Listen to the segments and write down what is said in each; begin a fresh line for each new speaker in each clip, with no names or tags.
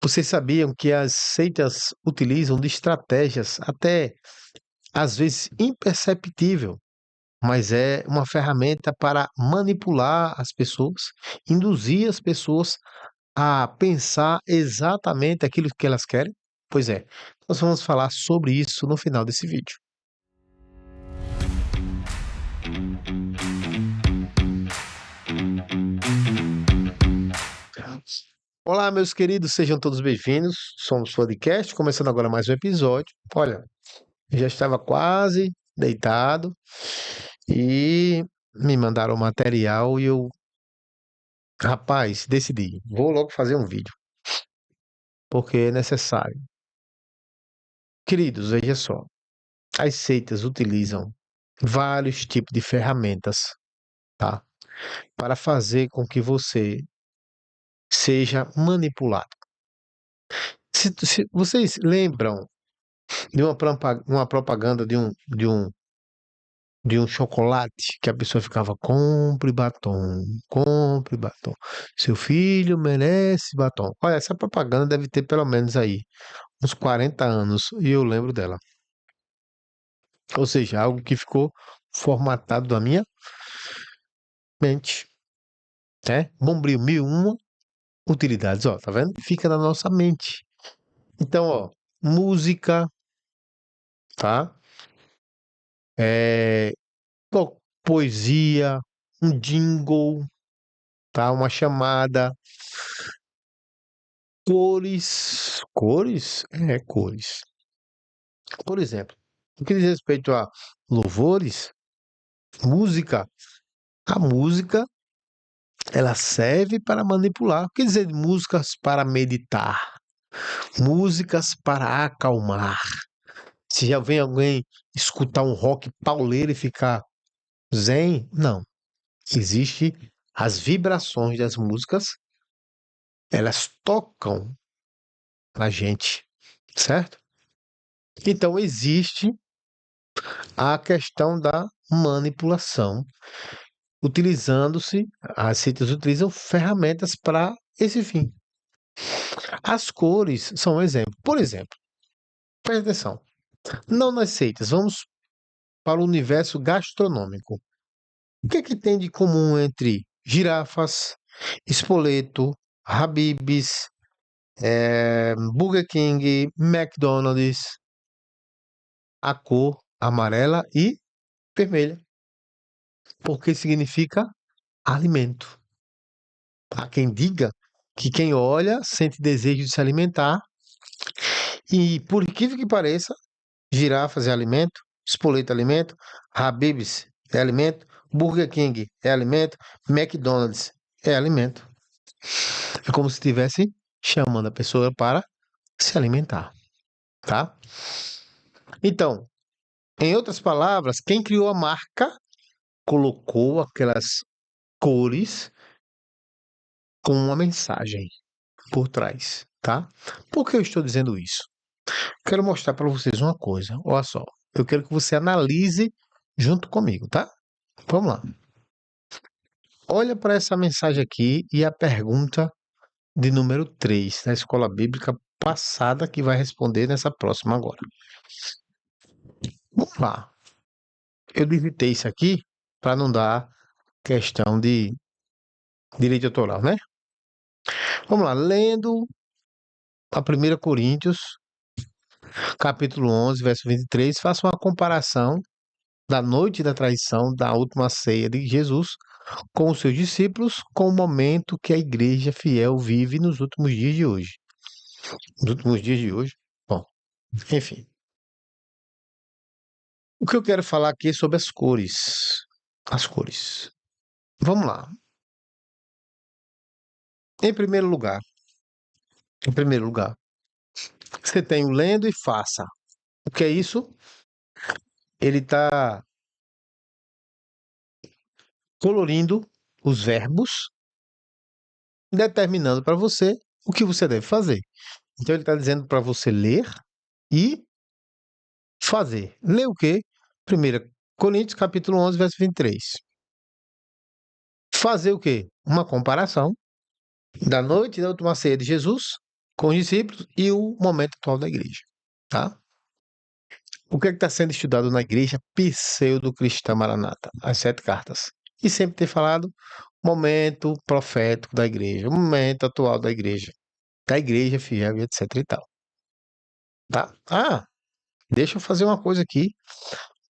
Vocês sabiam que as seitas utilizam de estratégias até às vezes imperceptível, mas é uma ferramenta para manipular as pessoas, induzir as pessoas a pensar exatamente aquilo que elas querem? Pois é, nós vamos falar sobre isso no final desse vídeo. Olá, meus queridos, sejam todos bem-vindos. Somos Podcast, começando agora mais um episódio. Olha, eu já estava quase deitado e me mandaram material e eu, rapaz, decidi, vou logo fazer um vídeo, porque é necessário. Queridos, veja só, as seitas utilizam vários tipos de ferramentas, tá? Para fazer com que você seja manipulado. Se vocês lembram de uma propaganda de um chocolate que a pessoa ficava, compre batom, compre batom. Seu filho merece batom. Olha, essa propaganda deve ter pelo menos aí uns 40 anos e eu lembro dela. Ou seja, algo que ficou formatado na minha mente, né? Bombril, mil e uma utilidades, ó, tá vendo? Fica na nossa mente. Então, ó, música, tá? É, poesia, um jingle, tá? Uma chamada, cores, cores. Por exemplo, no que diz respeito a louvores, música, a música ela serve para manipular. Quer dizer, músicas para meditar, músicas para acalmar. Se já vem alguém escutar um rock pauleiro e ficar zen, não. Existe as vibrações das músicas, elas tocam na gente, certo? Então existe a questão da manipulação, utilizando-se, as seitas utilizam ferramentas para esse fim. As cores são um exemplo. Por exemplo, preste atenção, não nas seitas, vamos para o universo gastronômico. O que é que tem de comum entre girafas, espoleto, Habib's, Burger King, McDonald's? A cor amarela e vermelha, porque significa alimento. Há quem diga que quem olha sente desejo de se alimentar e, por incrível que pareça, girafas é alimento, espoleto é alimento, Habib's é alimento, Burger King é alimento, McDonald's é alimento. É como se estivesse chamando a pessoa para se alimentar, tá? Então, em outras palavras, quem criou a marca colocou aquelas cores com uma mensagem por trás, tá? Por que eu estou dizendo isso? Quero mostrar para vocês uma coisa. Olha só, eu quero que você analise junto comigo, tá? Vamos lá. Olha para essa mensagem aqui e a pergunta de número 3 da escola bíblica passada que vai responder nessa próxima agora. Vamos lá. Eu digitei isso aqui para não dar questão de direito autoral, né? Vamos lá, lendo a 1 Coríntios, capítulo 11, verso 23, faça uma comparação da noite da traição da última ceia de Jesus com os seus discípulos, com o momento que a igreja fiel vive nos últimos dias de hoje. Nos últimos dias de hoje, bom, enfim. O que eu quero falar aqui é sobre as cores. As cores. Vamos lá. Em primeiro lugar, você tem o lendo e faça. O que é isso? Ele está colorindo os verbos, determinando para você o que você deve fazer. Então ele está dizendo para você ler e fazer. Ler o quê? 1 Coríntios capítulo 11, verso 23. Fazer o quê? Uma comparação da noite da última ceia de Jesus com os discípulos e o momento atual da igreja, tá? O que é que está sendo estudado na igreja pseudo-cristã Maranata? As 7 cartas. E sempre ter falado momento profético da igreja, momento atual da igreja fiel e etc e tal, tá? Ah, deixa eu fazer uma coisa aqui.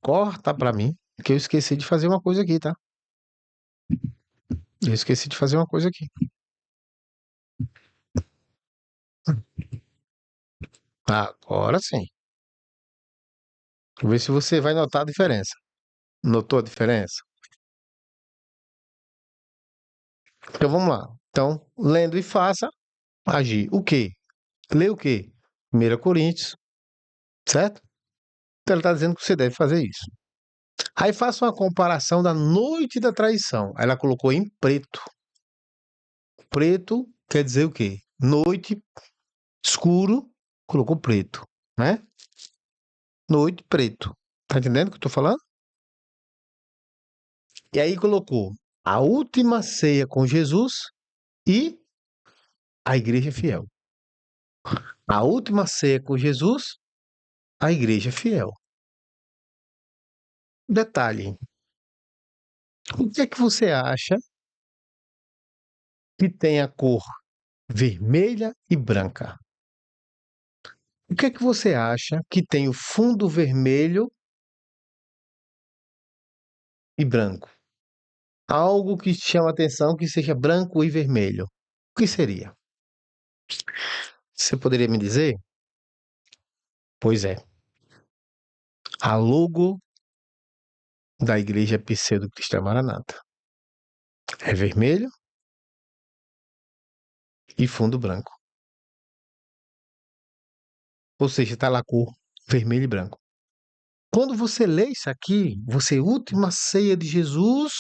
Corta pra mim, que eu esqueci de fazer uma coisa aqui, tá? Eu esqueci de fazer uma coisa aqui. Agora sim. Vou ver se você vai notar a diferença. Notou a diferença? Então vamos lá. Então, lendo e faça, agir. O quê? Lê o quê? 1 Coríntios, certo? Então ele está dizendo que você deve fazer isso. Aí faça uma comparação da noite da traição. Ela colocou em preto. Preto quer dizer o quê? Noite, escuro, colocou preto, né? Noite, preto. Tá entendendo o que eu tô falando? E aí colocou a última ceia com Jesus e a igreja fiel. A última ceia com Jesus, a igreja fiel. Detalhe, o que é que você acha que tem a cor vermelha e branca? O que é que você acha que tem o fundo vermelho e branco? Algo que chama atenção que seja branco e vermelho. O que seria? Você poderia me dizer? Pois é, a logo da igreja pseudo-cristã Maranata. É vermelho e fundo branco. Ou seja, está lá a cor vermelho e branco. Quando você lê isso aqui, você, última ceia de Jesus,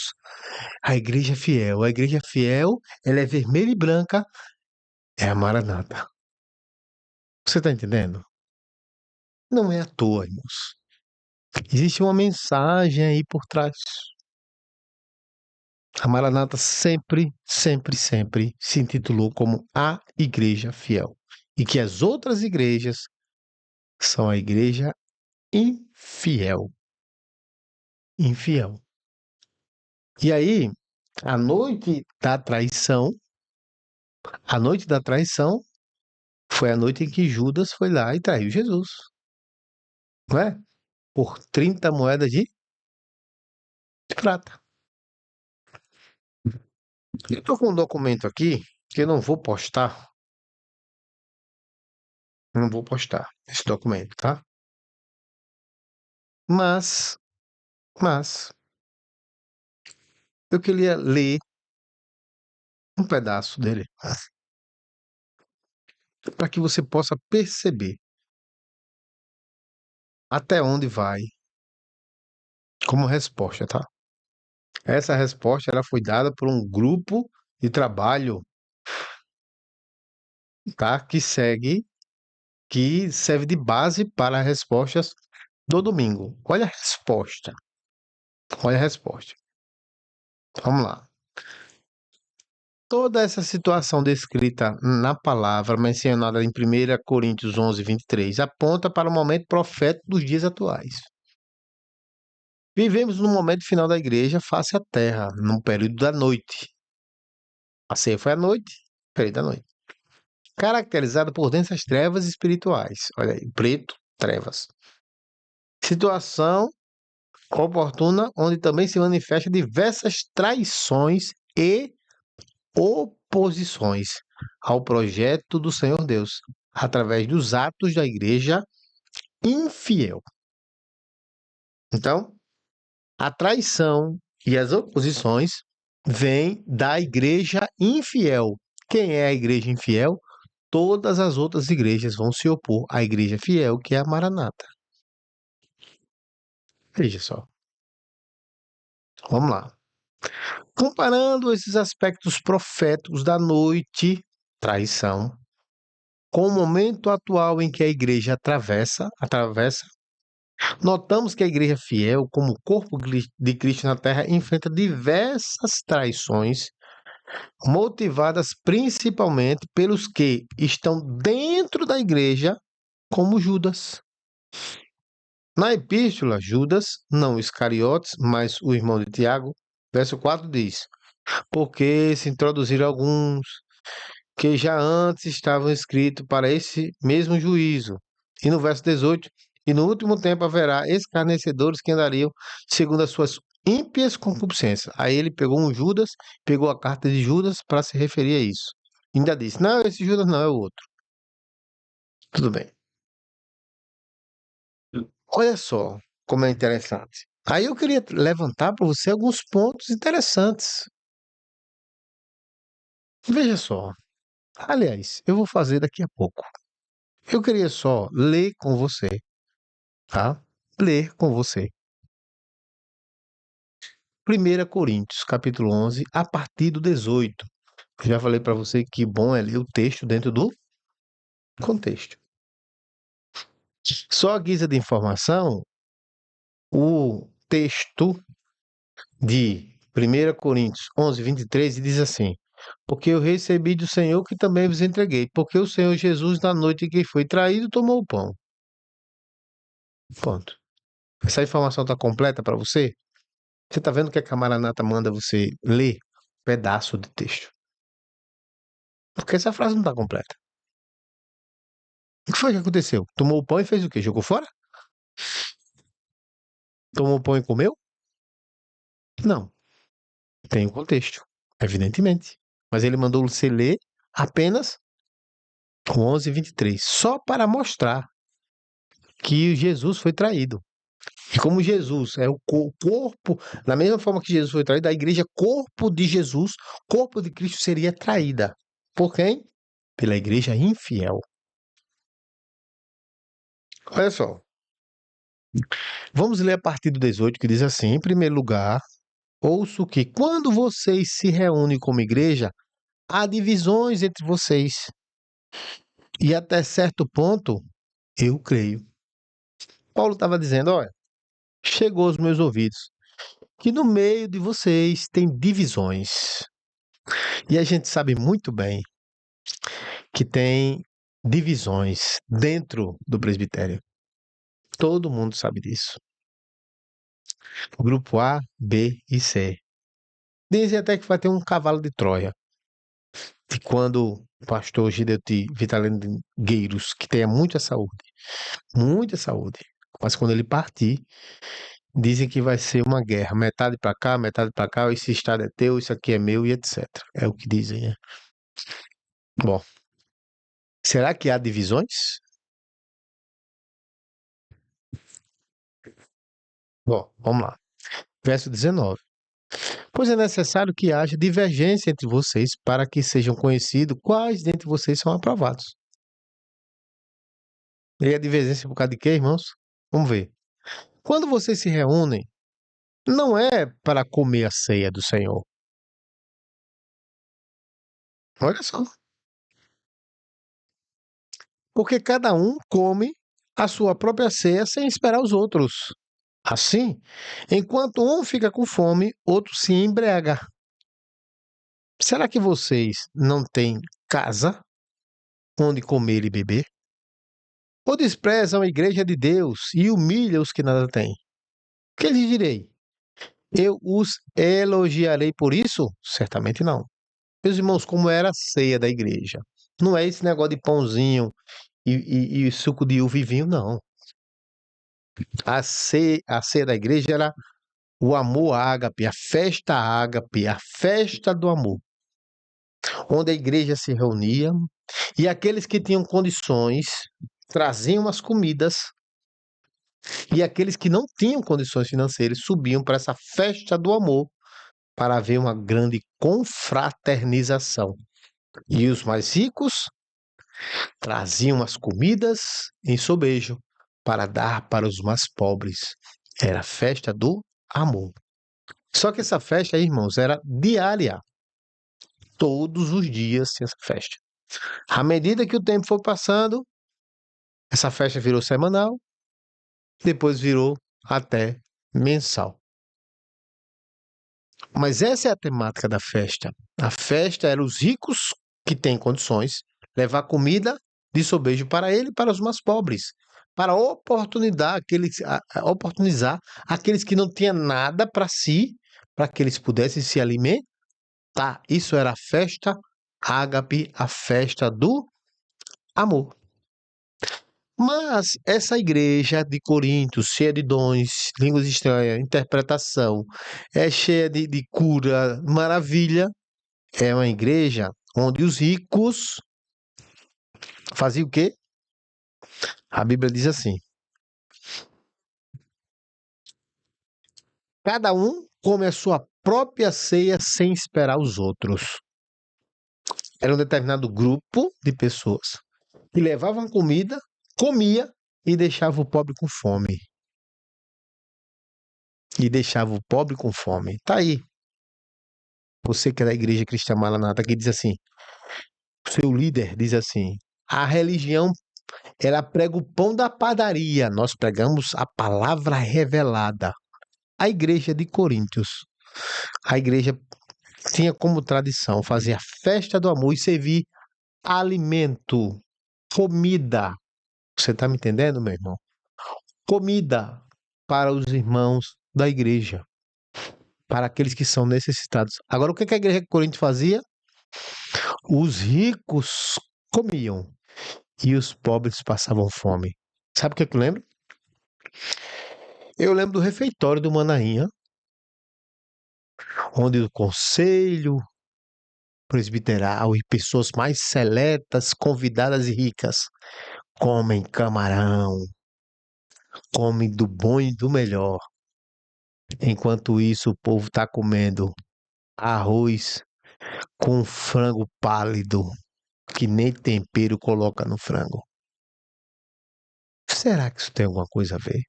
a igreja fiel. A igreja fiel, ela é vermelha e branca, é a Maranata. Você está entendendo? Não é à toa, irmãos. Existe uma mensagem aí por trás. A Maranata sempre, sempre, sempre se intitulou como a igreja fiel. E que as outras igrejas são a igreja infiel. Infiel. E aí, a noite da traição, a noite da traição foi a noite em que Judas foi lá e traiu Jesus, não é? Por 30 moedas de prata. Eu tô com um documento aqui que eu não vou postar esse documento, tá? Mas, mas, eu queria ler um pedaço dele para que você possa perceber até onde vai como resposta, tá? Essa resposta ela foi dada por um grupo de trabalho, tá? Que serve de base para as respostas do domingo. Olha a resposta. Olha a resposta. Vamos lá. Toda essa situação descrita na palavra mencionada em 1 Coríntios 11:23 aponta para o momento profético dos dias atuais. Vivemos no momento final da igreja face à terra, num período da noite. A ceia foi à noite, período da noite. Caracterizado por densas trevas espirituais. Olha aí, preto, trevas. Situação oportuna onde também se manifestam diversas traições e oposições ao projeto do Senhor Deus, através dos atos da igreja infiel. Então, a traição e as oposições vêm da igreja infiel. Quem é a igreja infiel? Todas as outras igrejas vão se opor à igreja fiel, que é a Maranata. Veja só. Vamos lá. Comparando esses aspectos proféticos da noite, traição, com o momento atual em que a igreja atravessa, notamos que a igreja fiel, como corpo de Cristo na terra, enfrenta diversas traições motivadas principalmente pelos que estão dentro da igreja, como Judas. Na epístola, Judas, não Iscariotes, mas o irmão de Tiago, verso 4 diz: porque se introduziram alguns que já antes estavam escritos para esse mesmo juízo. E no verso 18: e no último tempo haverá escarnecedores que andariam segundo as suas ímpias concupiscências. Aí ele pegou um Judas, pegou a carta de Judas para se referir a isso. Ainda disse: não, esse Judas não, é o outro. Tudo bem. Olha só como é interessante. Aí eu queria levantar para você alguns pontos interessantes. Veja só. Aliás, eu vou fazer daqui a pouco. Eu queria só ler com você, tá? Ler com você. 1 Coríntios, capítulo 11, a partir do 18. Eu já falei para você que bom é ler o texto dentro do contexto. Só a guisa de informação, o texto de 1 Coríntios 11, 23, diz assim: porque eu recebi do Senhor que também vos entreguei, porque o Senhor Jesus, na noite em que foi traído, tomou o pão. Ponto. Essa informação está completa para você? Você está vendo que a Camaranata manda você ler pedaço de texto? Porque essa frase não está completa. O que foi que aconteceu? Tomou o pão e fez o quê? Jogou fora? Tomou o pão e comeu? Não. Tem o contexto, evidentemente. Mas ele mandou você ler apenas o 11:23, só para mostrar que Jesus foi traído. E como Jesus é o corpo, da mesma forma que Jesus foi traído, a igreja, corpo de Jesus, corpo de Cristo, seria traída. Por quem? Pela igreja infiel. Olha só. Vamos ler a partir do 18, que diz assim: em primeiro lugar, ouço que quando vocês se reúnem como igreja, há divisões entre vocês. E até certo ponto, eu creio. Paulo estava dizendo: olha, chegou aos meus ouvidos que no meio de vocês tem divisões. E a gente sabe muito bem que tem divisões dentro do presbitério. Todo mundo sabe disso. O grupo A, B e C. Dizem até que vai ter um cavalo de Troia. E quando o pastor Gideuti Vitalino de Gueiros, que tenha muita saúde, mas quando ele partir, dizem que vai ser uma guerra, metade para cá, esse estado é teu, isso aqui é meu e etc. É o que dizem, né? Bom, será que há divisões? Bom, vamos lá. Verso 19. Pois é necessário que haja divergência entre vocês para que sejam conhecidos quais dentre vocês são aprovados. E a divergência por causa de quê, irmãos? Vamos ver. Quando vocês se reúnem, não é para comer a ceia do Senhor. Olha só. Porque cada um come a sua própria ceia sem esperar os outros. Assim, enquanto um fica com fome, outro se embriaga. Será que vocês não têm casa onde comer e beber? Ou desprezam a igreja de Deus e humilham os que nada têm? Que lhes direi? Eu os elogiarei por isso? Certamente não. Meus irmãos, como era a ceia da igreja? Não é esse negócio de pãozinho e suco de uva e vinho, não. A ceia da igreja era o amor ágape, a festa do amor, onde a igreja se reunia e aqueles que tinham condições traziam as comidas e aqueles que não tinham condições financeiras subiam para essa festa do amor para haver uma grande confraternização. E os mais ricos traziam as comidas em sobejo para dar para os mais pobres. Era a festa do amor. Só que essa festa, irmãos, era diária. Todos os dias tinha essa festa. À medida que o tempo foi passando, essa festa virou semanal, depois virou até mensal. Mas essa é a temática da festa. A festa era os ricos que têm condições levar comida de sobejo para ele e para os mais pobres, para oportunizar aqueles que não tinham nada para si, para que eles pudessem se alimentar. Isso era a festa ágape, a festa do amor. Mas essa igreja de Corinto, cheia de dons, línguas estranhas, interpretação, é cheia de cura, maravilha, é uma igreja onde os ricos faziam o quê? A Bíblia diz assim: cada um come a sua própria ceia sem esperar os outros. Era um determinado grupo de pessoas que levavam comida, comia e deixava o pobre com fome. E deixava o pobre com fome. Tá aí. Você que é da igreja cristã Maranata que diz assim, seu líder diz assim, a religião ela prega o pão da padaria, nós pregamos a palavra revelada. A igreja de Coríntios, a igreja tinha como tradição fazer a festa do amor e servir alimento, comida. Você está me entendendo, meu irmão? Comida para os irmãos da igreja, para aqueles que são necessitados. Agora, o que a igreja de Corinto fazia? Os ricos comiam e os pobres passavam fome. Sabe o que eu lembro? Eu lembro do refeitório do Manainha, onde o conselho presbiteral e pessoas mais seletas, convidadas e ricas comem camarão, comem do bom e do melhor. Enquanto isso, o povo está comendo arroz com frango pálido, que nem tempero coloca no frango. Será que isso tem alguma coisa a ver?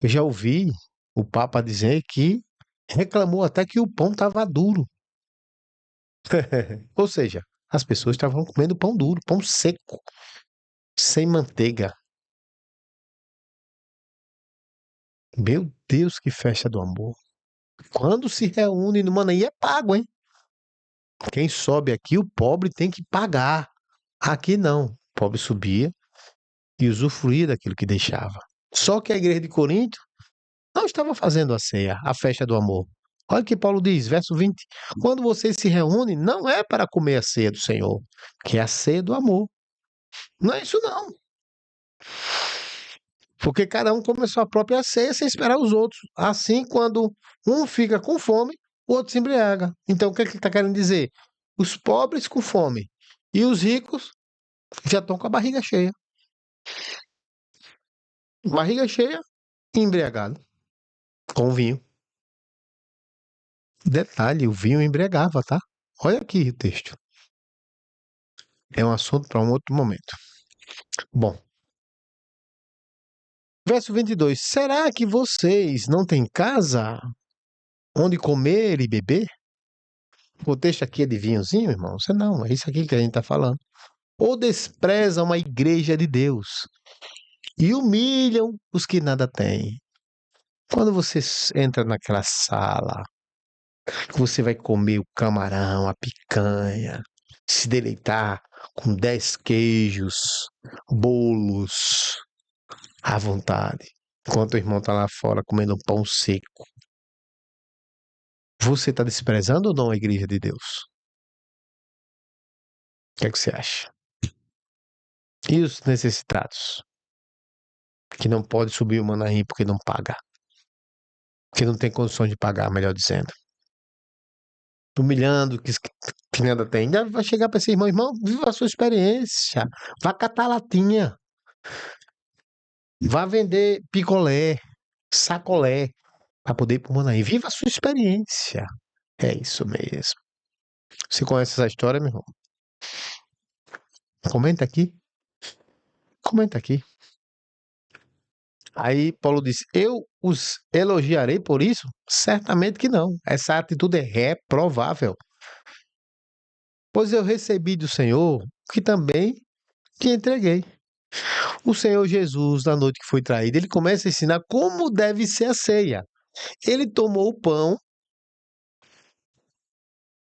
Eu já ouvi o Papa dizer que reclamou até que o pão estava duro. Ou seja, as pessoas estavam comendo pão duro, pão seco, sem manteiga. Meu Deus, que festa do amor. Quando se reúne no Manaí é pago, hein? Quem sobe aqui, o pobre tem que pagar. Aqui não. O pobre subia e usufruía daquilo que deixava. Só que a igreja de Corinto não estava fazendo a ceia, a festa do amor. Olha o que Paulo diz, verso 20. Quando vocês se reúnem, não é para comer a ceia do Senhor, que é a ceia do amor. Não é isso não. Porque cada um come a sua própria ceia sem esperar os outros. Assim, quando um fica com fome, o outro se embriaga. Então, o que ele está querendo dizer? Os pobres com fome e os ricos já estão com a barriga cheia. Barriga cheia e embriagado com vinho. Detalhe, o vinho embriagava, tá? Olha aqui o texto. É um assunto para um outro momento. Bom, verso 22. Será que vocês não têm casa onde comer e beber? O texto aqui é de vinhozinho, irmão? Você não, é isso aqui que a gente está falando. Ou desprezam a igreja de Deus e humilham os que nada têm. Quando você entra naquela sala, que você vai comer o camarão, a picanha, se deleitar com 10 queijos, bolos, à vontade, enquanto o irmão está lá fora comendo um pão seco. Você está desprezando ou não a igreja de Deus? O que é que você acha? E os necessitados? Que não pode subir o Manaim porque não paga. Que não tem condições de pagar, melhor dizendo. Humilhando que nada tem. Ainda vai chegar para esse irmão, irmão, viva a sua experiência. Vá catar latinha. Vá vender picolé, sacolé, para poder ir pro Manaim. Viva a sua experiência. É isso mesmo. Você conhece essa história, meu irmão? Comenta aqui. Comenta aqui. Aí Paulo disse: eu os elogiarei por isso? Certamente que não. Essa atitude é reprovável. Pois eu recebi do Senhor o que também te entreguei. O Senhor Jesus, na noite que foi traído, ele começa a ensinar como deve ser a ceia. Ele tomou o pão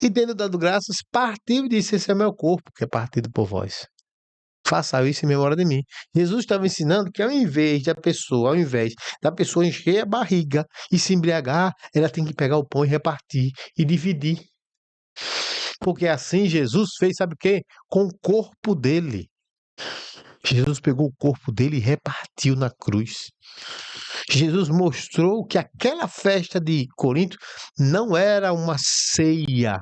E tendo dado graças, partiu e disse: esse é meu corpo, que é partido por vós. Faça isso em memória de mim. Jesus estava ensinando que ao invés da pessoa encher a barriga e se embriagar, ela tem que pegar o pão e repartir e dividir. Porque assim Jesus fez, sabe o quê? Com o corpo dele. Jesus pegou o corpo dele e repartiu na cruz. Jesus mostrou que aquela festa de Corinto não era uma ceia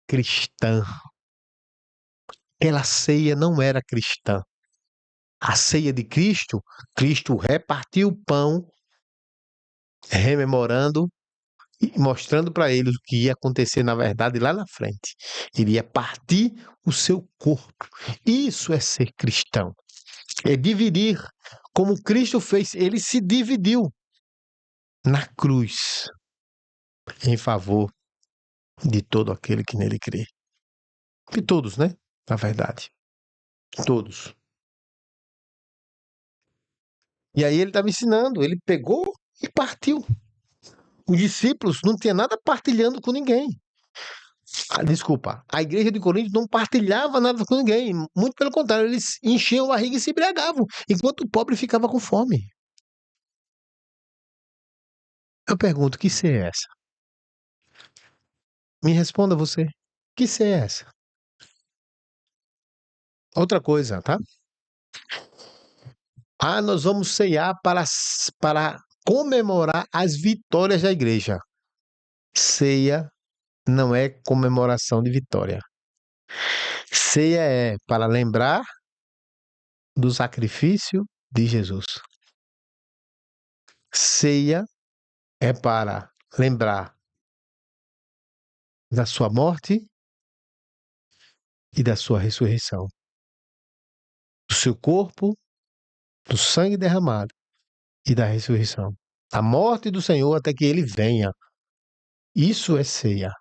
cristã. Aquela ceia não era cristã. A ceia de Cristo, Cristo repartiu o pão, rememorando e mostrando para eles o que ia acontecer na verdade lá na frente. Ele ia partir o seu corpo. Isso é ser cristão. É dividir. Como Cristo fez, ele se dividiu na cruz em favor de todo aquele que nele crê. De todos, né? Na verdade. Todos. E aí ele estava ensinando, ele pegou e partiu. Os discípulos não tinham nada partilhando com ninguém. Desculpa, a igreja de Corinto não partilhava nada com ninguém. Muito pelo contrário, eles enchiam a barriga e se embriagavam, enquanto o pobre ficava com fome. Eu pergunto, que ceia é essa? Me responda você. Que ceia é essa? Outra coisa, tá? Ah, nós vamos ceiar para comemorar as vitórias da igreja. Ceia não é comemoração de vitória. Ceia é para lembrar do sacrifício de Jesus. Ceia é para lembrar da sua morte e da sua ressurreição, do seu corpo, do sangue derramado e da ressurreição. A morte do Senhor até que ele venha. Isso é ceia.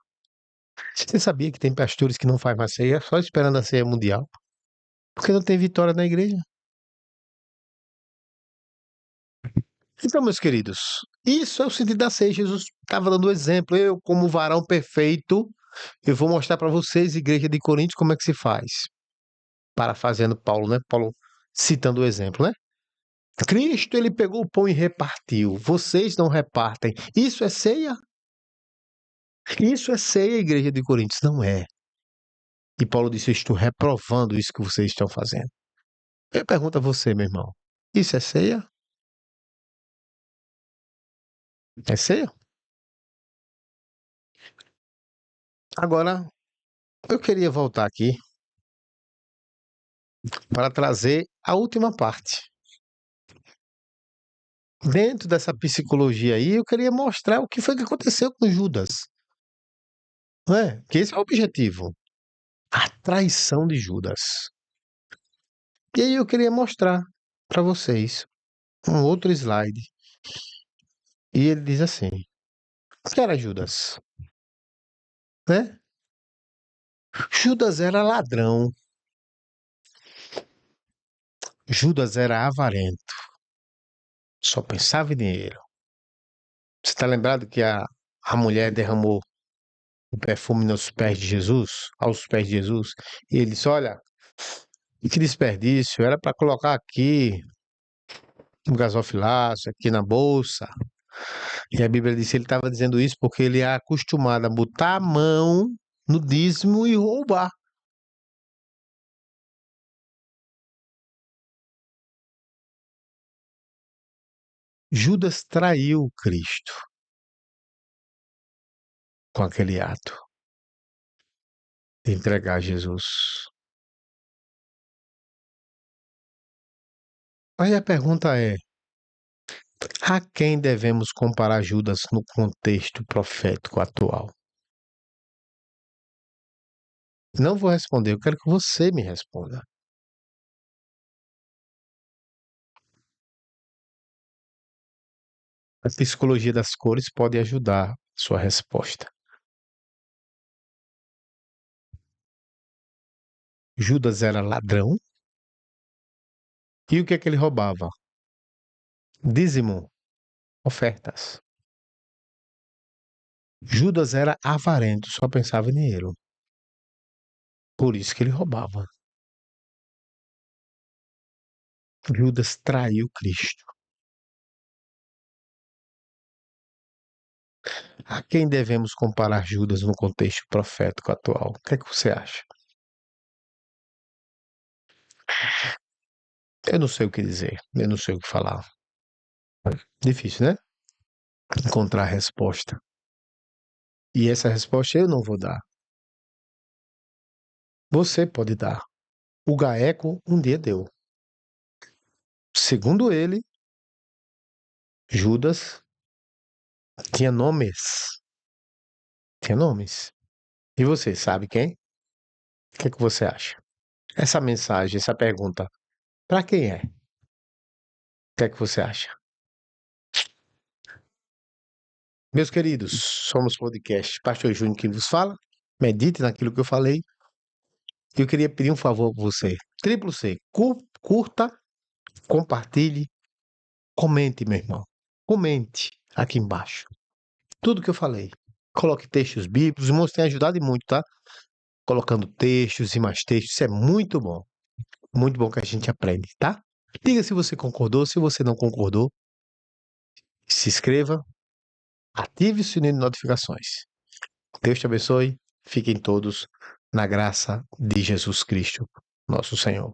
Você sabia que tem pastores que não fazem mais ceia só esperando a ceia mundial? Porque não tem vitória na igreja. Então, meus queridos, isso é o sentido da ceia. Jesus estava dando o exemplo. Eu, como varão perfeito, eu vou mostrar para vocês, igreja de Coríntios, como é que se faz. Parafraseando Paulo, né? Paulo citando o exemplo, né? Cristo, ele pegou o pão e repartiu. Vocês não repartem. Isso é ceia? Isso é ceia, igreja de Coríntios? Não é. E Paulo disse: eu estou reprovando isso que vocês estão fazendo. Eu pergunto a você, meu irmão: isso é ceia? É ceia? Agora, eu queria voltar aqui para trazer a última parte. Dentro dessa psicologia aí, eu queria mostrar o que foi que aconteceu com Judas. Não é? Que esse é o objetivo. A traição de Judas. E aí eu queria mostrar para vocês um outro slide. E ele diz assim: o que era Judas? Né? Judas era ladrão. Judas era avarento. Só pensava em dinheiro. Você está lembrado que a mulher derramou o perfume nos pés de Jesus, aos pés de Jesus, e ele disse: olha, que desperdício, era para colocar aqui no gasofilácio, aqui na bolsa. E a Bíblia disse que ele estava dizendo isso porque ele é acostumado a botar a mão no dízimo e roubar. Judas traiu Cristo com aquele ato de entregar Jesus. Aí a pergunta é: a quem devemos comparar Judas no contexto profético atual? Não vou responder, eu quero que você me responda. A psicologia das cores pode ajudar a sua resposta. Judas era ladrão. E o que é que ele roubava? Dízimo, ofertas. Judas era avarento, só pensava em dinheiro. Por isso que ele roubava. Judas traiu Cristo. A quem devemos comparar Judas no contexto profético atual? O que é que você acha? Eu não sei o que dizer, eu não sei o que falar. Difícil, né? Encontrar a resposta. E essa resposta eu não vou dar. Você pode dar. O GAECO um dia deu. Segundo ele, Judas tinha nomes. Tinha nomes. E você sabe quem? O que é que você acha? Essa mensagem, essa pergunta, para quem é? O que é que você acha? Meus queridos, somos podcast Pastor Júnior que vos fala. Medite naquilo que eu falei. E eu queria pedir um favor para você. Triplo C, curta, compartilhe, comente, meu irmão. Comente aqui embaixo. Tudo que eu falei. Coloque textos bíblicos. Os irmãos têm ajudado e muito, tá? Colocando textos e mais textos. Isso é muito bom. Muito bom que a gente aprende, tá? Diga se você concordou. Se você não concordou, se inscreva. Ative o sininho de notificações. Deus te abençoe. Fiquem todos na graça de Jesus Cristo, nosso Senhor.